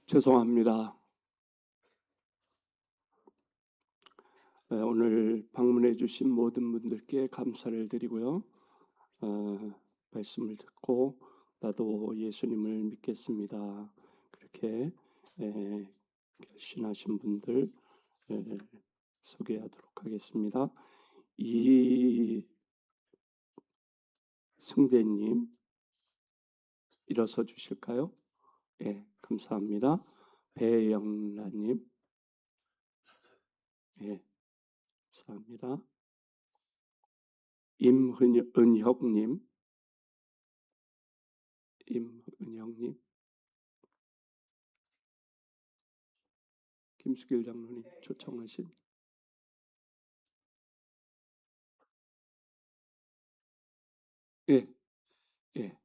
죄송합니다. 오늘 방문해 주신 모든 분들께 감사를 드리고요. 말씀을 듣고 나도 예수님을 믿겠습니다. 그렇게 결심하신 분들 소개하도록 하겠습니다. 이승대님 일어서 주실까요? 예, 감사합니다. 배영란님, 예, 감사합니다. 임은혁님, 김수길 장로님 초청하신. 예, 예,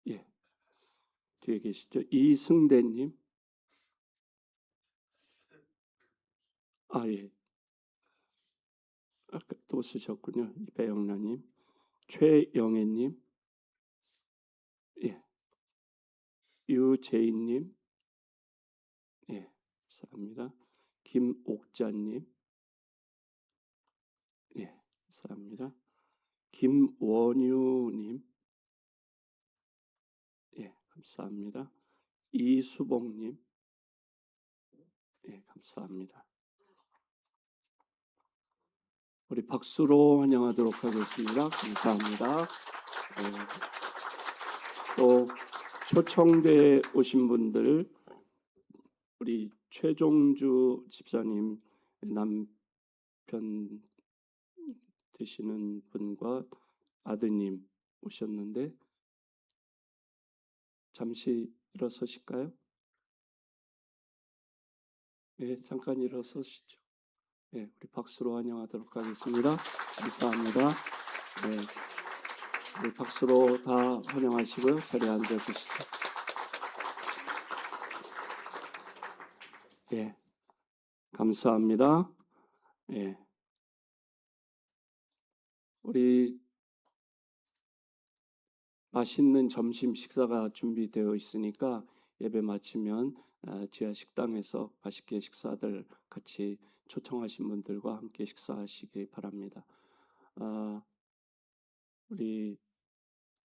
예. 뒤에 계시죠? 이승대님. 아, 예. 아까 또 쓰셨군요. 배영란님. 최영애님. 예. 유재인님. 예. 감사합니다. 김옥자님. 예. 감사합니다. 김원유님. 예. 감사합니다. 이수봉님. 예. 감사합니다. 우리 박수로 환영하도록 하겠습니다. 감사합니다. 또 초청돼 오신 분들, 우리 최종주 집사님 남편 되시는 분과 아드님 오셨는데 잠시 일어서실까요? 네, 잠깐 일어서시죠. 네, 우리 박수로 환영하도록 하겠습니다. 감사합니다. 네, 우리 박수로 다 환영하시고요. 자리에 앉아주시죠. 예, 감사합니다. 예, 우리 맛있는 점심 식사가 준비되어 있으니까 예배 마치면 지하 식당에서 맛있게 식사들 같이 초청하신 분들과 함께 식사하시기 바랍니다. 우리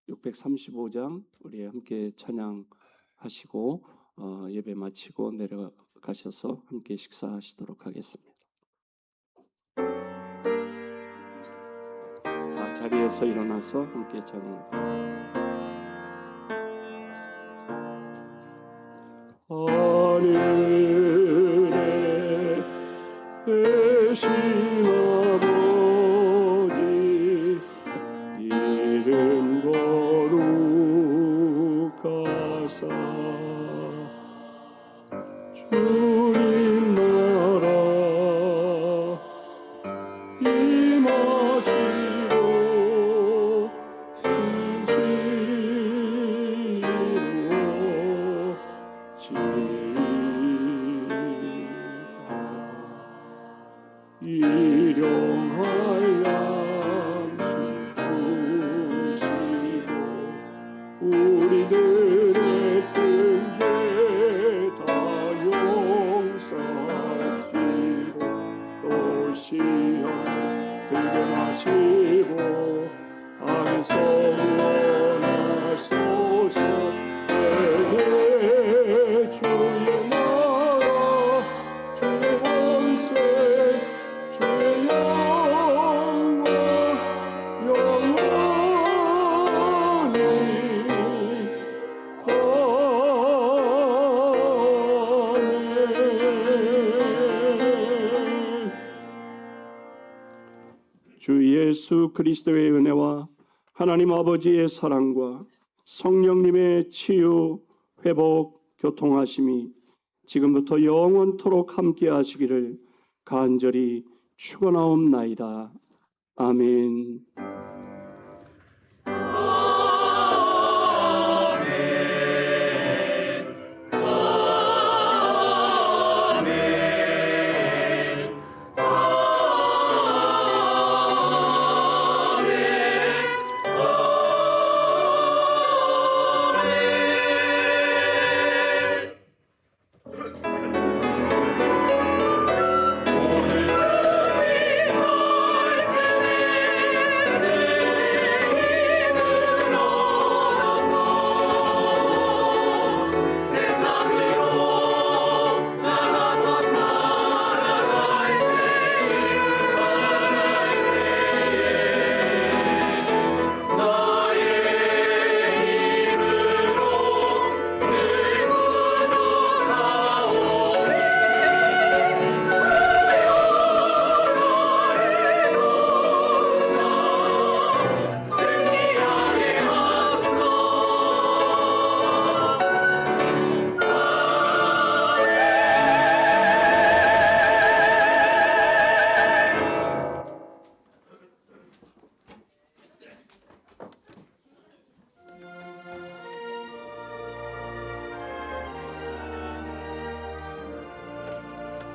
635장 우리 함께 찬양하시고 예배 마치고 내려가셔서 함께 식사하시도록 하겠습니다. 다 자리에서 일어나서 함께 찬양하겠습니다. 하늘에 계신 아버지 이름 거룩하사 주님 나라 임하시고 일용할 양식 주시고 우리들의 큰 죄 다 용서하시고 또 시험에 들게 마시고 악에서 구원하소서. 주의 나라 주의 권세 주의 영광 영원히 아멘. 주 예수 그리스도의 은혜와 하나님 아버지의 사랑과 성령님의 치유, 회복, 교통하심이 지금부터 영원토록 함께 하시기를 간절히 축원하옵나이다. 아멘.